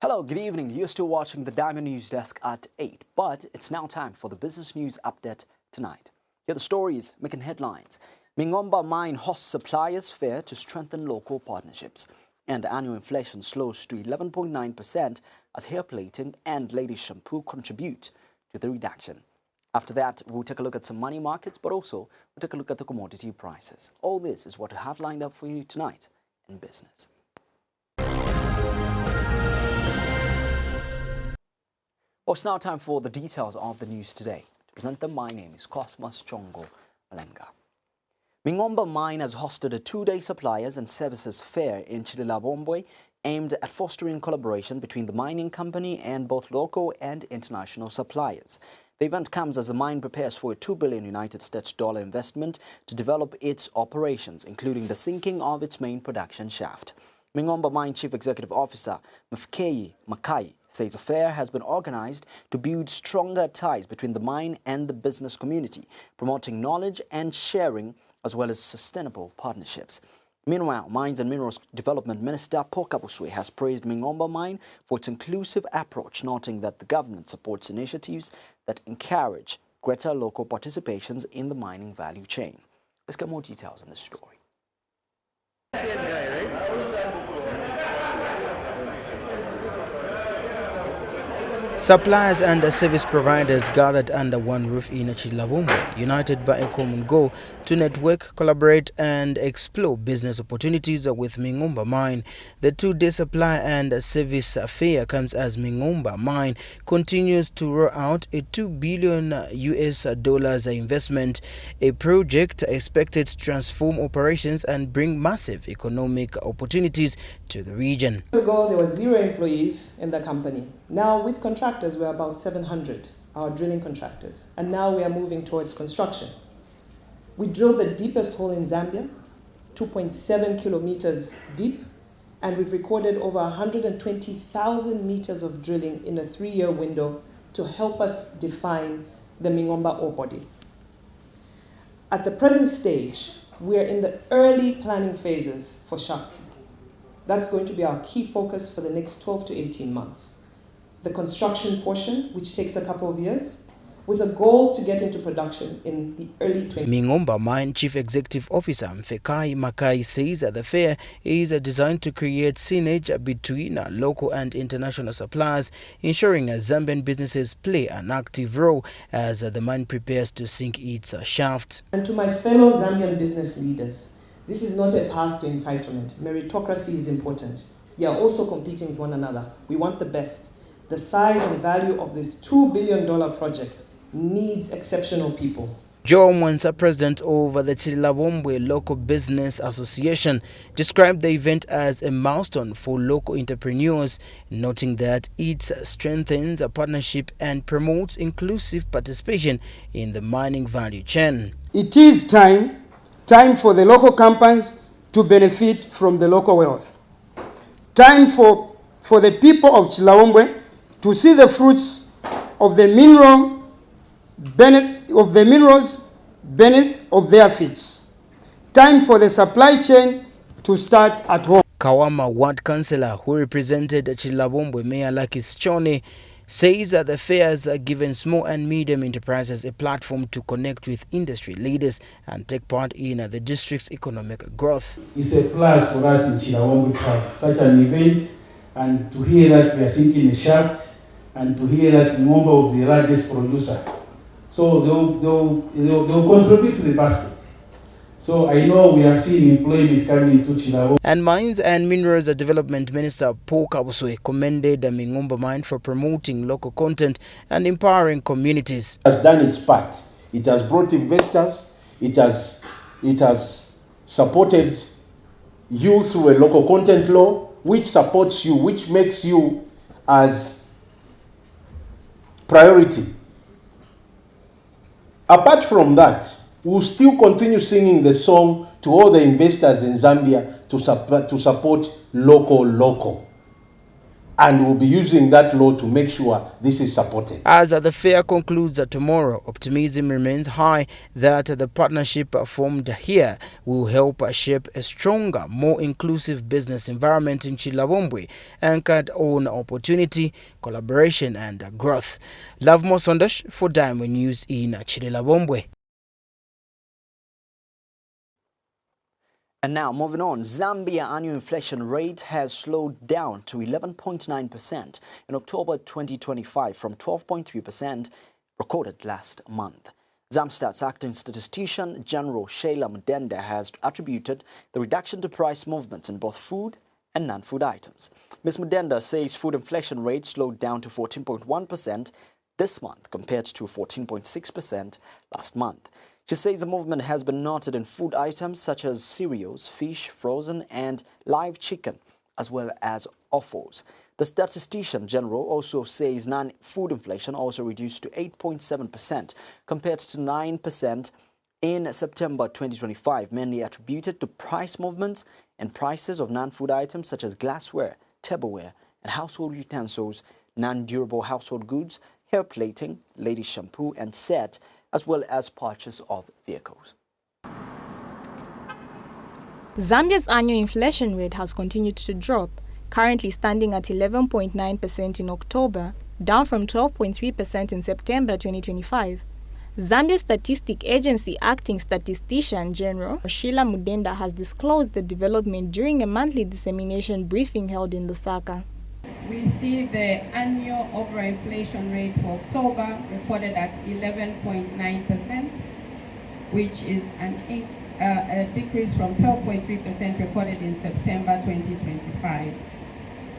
Hello, good evening. You're still watching the Diamond News Desk at 8, but it's now time for the business news update tonight. Here are the stories making headlines. Mingomba Mine hosts suppliers fair to strengthen local partnerships. And annual inflation slows to 11.9% as hair plating and ladies shampoo contribute to the reduction. After that, we'll take a look at some money markets, but also we'll take a look at the commodity prices. All this is what we have lined up for you tonight in business. Well, it's now time for the details of the news today. To present them, my name is Cosmas Chongo Malenga. Mingomba Mine has hosted a two-day suppliers and services fair in Chililabombwe aimed at fostering collaboration between the mining company and both local and international suppliers. The event comes as the mine prepares for a $2 billion United States investment to develop its operations, including the sinking of its main production shaft. Mingomba Mine Chief Executive Officer Mfkeyi Makai says the fair has been organized to build stronger ties between the mine and the business community, promoting knowledge and sharing as well as sustainable partnerships. Meanwhile, Mines and Minerals Development Minister Paul Kabuswe has praised Mingomba Mine for its inclusive approach, noting that the government supports initiatives that encourage greater local participations in the mining value chain. Let's get more details on this story. Suppliers and service providers gathered under one roof in Chililabombwe, united by a common goal to network, collaborate and explore business opportunities with Mingomba Mine. The two-day supply and service fair comes as Mingomba Mine continues to roll out a $2 billion investment, a project expected to transform operations and bring massive economic opportunities to the region. Years ago, there were 0 employees in the company. Now, with contractors, we're about 700, our drilling contractors. And now we are moving towards construction. We drilled the deepest hole in Zambia, 2.7 kilometers deep, and we've recorded over 120,000 meters of drilling in a 3-year window to help us define the Mingomba ore body. At the present stage, we're in the early planning phases for shafts. That's going to be our key focus for the next 12 to 18 months. The construction portion, which takes a couple of years, with a goal to get into production in the early 20s. Mingomba Mine Chief Executive Officer Mfkeyi Makai says that the fair is designed to create synergy between local and international suppliers, ensuring Zambian businesses play an active role as the mine prepares to sink its shaft. And to my fellow Zambian business leaders, this is not a path to entitlement. Meritocracy is important. We are also competing with one another. We want the best. The size and value of this $2 billion project needs exceptional people. Joe Mwansa, president of the Chililabombwe Local Business Association, described the event as a milestone for local entrepreneurs, noting that it strengthens a partnership and promotes inclusive participation in the mining value chain. It is time for the local companies to benefit from the local wealth. Time for the people of Chililabombwe to see the fruits of the minerals beneath of their feet. Time for the supply chain to start at home. Kawama Ward Councillor, who represented Chililabombwe Mayor Lucky Sichone, says that the fairs are given small and medium enterprises a platform to connect with industry leaders and take part in the district's economic growth. It's a plus for us in Chililabombwe to have such an event, and to hear that we are sinking a shaft, and to hear that Mingomba will be the largest producer. So they'll contribute to the basket. So I know we are seeing employment coming into Chililabombwe. And Mines and Minerals Development Minister Paul Kabuswe commended the Mingomba Mine for promoting local content and empowering communities. It has done its part. It has brought investors. It has supported you through a local content law, which supports you, which makes you as priority. Apart from that, we'll still continue singing the song to all the investors in Zambia to support local. and we'll be using that law to make sure this is supported. As the fair concludes tomorrow, optimism remains high that the partnership formed here will help shape a stronger, more inclusive business environment in Chilabombwe, anchored on opportunity, collaboration and growth. Love Mosondash for Diamond News in Chilabombwe. And now, moving on, Zambia annual inflation rate has slowed down to 11.9% in October 2025 from 12.3% recorded last month. Zamstat's acting statistician General Sheila Mudenda has attributed the reduction to price movements in both food and non-food items. Ms. Mudenda says food inflation rate slowed down to 14.1% this month compared to 14.6% last month. She says the movement has been noted in food items such as cereals, fish, frozen and live chicken, as well as offals. The statistician general also says non-food inflation also reduced to 8.7% compared to 9% in September 2025, mainly attributed to price movements and prices of non-food items such as glassware, tableware and household utensils, non-durable household goods, hair plating, ladies shampoo and set, as well as purchase of vehicles. Zambia's annual inflation rate has continued to drop, currently standing at 11.9% in October, down from 12.3% in September 2025. Zambia's Statistic Agency acting statistician general Sheila Mudenda has disclosed the development during a monthly dissemination briefing held in Lusaka. We see the annual overall inflation rate for October reported at 11.9%, which is a decrease from 12.3% recorded in September 2025.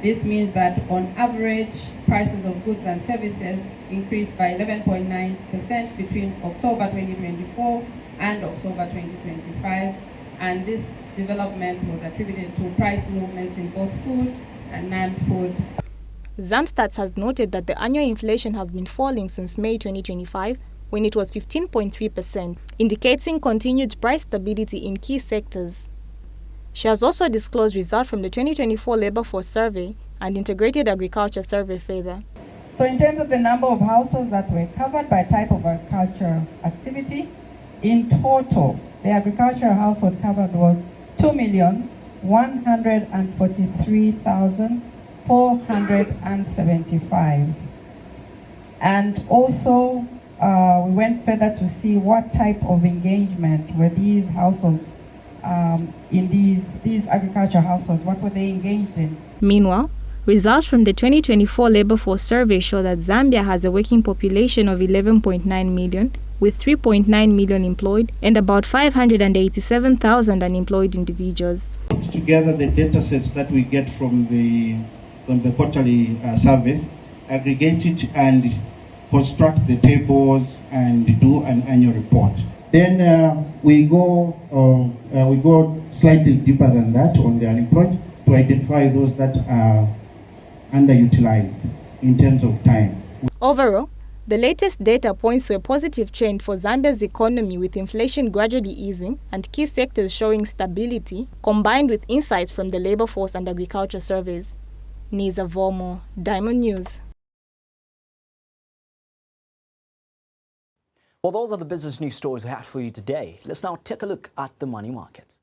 This means that on average, prices of goods and services increased by 11.9% between October 2024 and October 2025, and this development was attributed to price movements in both food and non-food. Zamstats has noted that the annual inflation has been falling since May 2025, when it was 15.3%, indicating continued price stability in key sectors. She has also disclosed results from the 2024 Labour Force Survey and Integrated Agriculture Survey further. So in terms of the number of households that were covered by type of agricultural activity, in total, the agricultural household covered was 2,143,475. And also, we went further to see what type of engagement were these households in these agricultural households, what were they engaged in? Meanwhile, results from the 2024 Labour Force Survey show that Zambia has a working population of 11.9 million, with 3.9 million employed and about 587,000 unemployed individuals. Put together the data sets that we get from the quarterly surveys, aggregate it and construct the tables and do an annual report. Then we go slightly deeper than that on the unemployed to identify those that are underutilized in terms of time. Overall, the latest data points to a positive trend for Zambia's economy, with inflation gradually easing and key sectors showing stability, combined with insights from the Labour Force and Agriculture surveys. Niza Vomo, Diamond News. Well, those are the business news stories we have for you today. Let's now take a look at the money markets.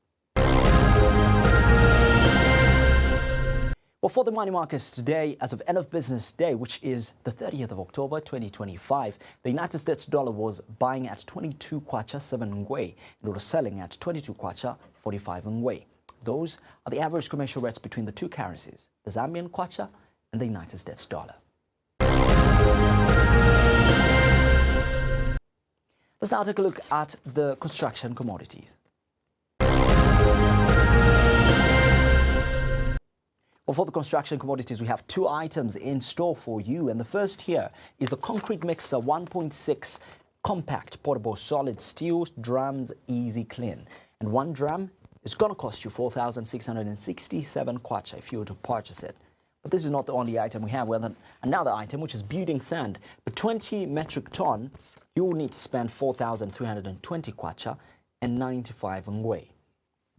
Well, for the money markets today, as of end of business day, which is the 30th of October 2025, the United States dollar was buying at 22 kwacha 7 ngwe and it was selling at 22 kwacha 45 ngwe. Those are the average commercial rates between the two currencies, the Zambian kwacha and the United States dollar. Let's now take a look at the construction commodities. Well, for the construction commodities, we have two items in store for you. And the first here is the concrete mixer 1.6 compact portable solid steel drums easy clean. And one drum is going to cost you 4,667 kwacha if you were to purchase it. But this is not the only item we have. We have another item, which is building sand. For 20 metric ton, you will need to spend 4,320 kwacha and 95 ngwe.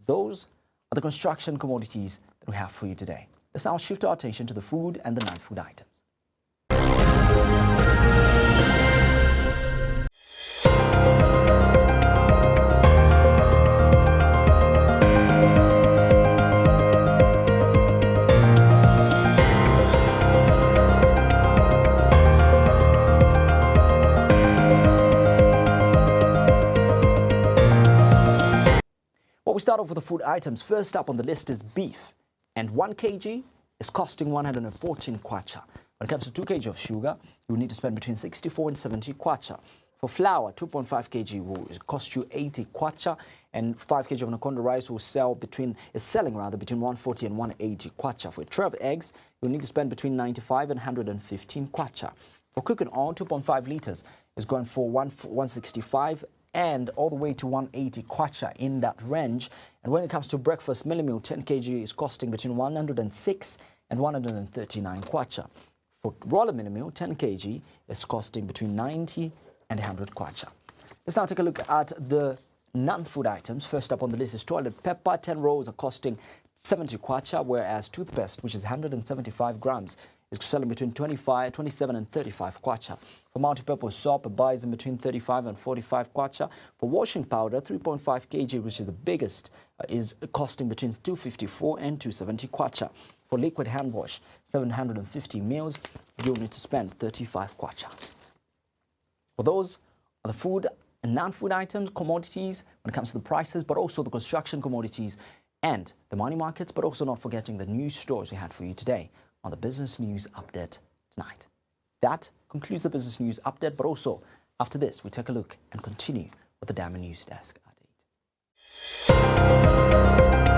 Those are the construction commodities that we have for you today. Let's now shift our attention to the food and the non-food items. Well, we start off with the food items. First up on the list is beef, and 1 kg is costing 114 kwacha. When it comes to 2 kg of sugar, you will need to spend between 64 and 70 kwacha. For flour, 2.5 kg will cost you 80 kwacha, and 5 kg of Nakonde rice is selling between 140 and 180 kwacha. For a tray of eggs, you'll need to spend between 95 and 115 kwacha. For cooking oil, 2.5 liters is going for 165 and all the way to 180 kwacha, in that range. And when it comes to breakfast meal, 10 kg is costing between 106 and 139 kwacha. For roller meal, 10 kg is costing between 90 and 100 kwacha. Let's now take a look at the non-food items. First up on the list is toilet paper. 10 rolls are costing 70 kwacha, whereas toothpaste, which is 175 grams, is selling between 27 and 35 kwacha. For multi-purpose soap, it buys in between 35 and 45 kwacha. For washing powder, 3.5 kg, which is the biggest, is costing between 254 and 270 kwacha. For liquid hand wash, 750 mils, you'll need to spend 35 kwacha. For those are the food and non-food items, commodities, when it comes to the prices, but also the construction commodities and the money markets, but also not forgetting the news stories we had for you today on the Business News Update tonight. That concludes the Business News Update, but also after this, we take a look and continue with the Diamond News Desk update.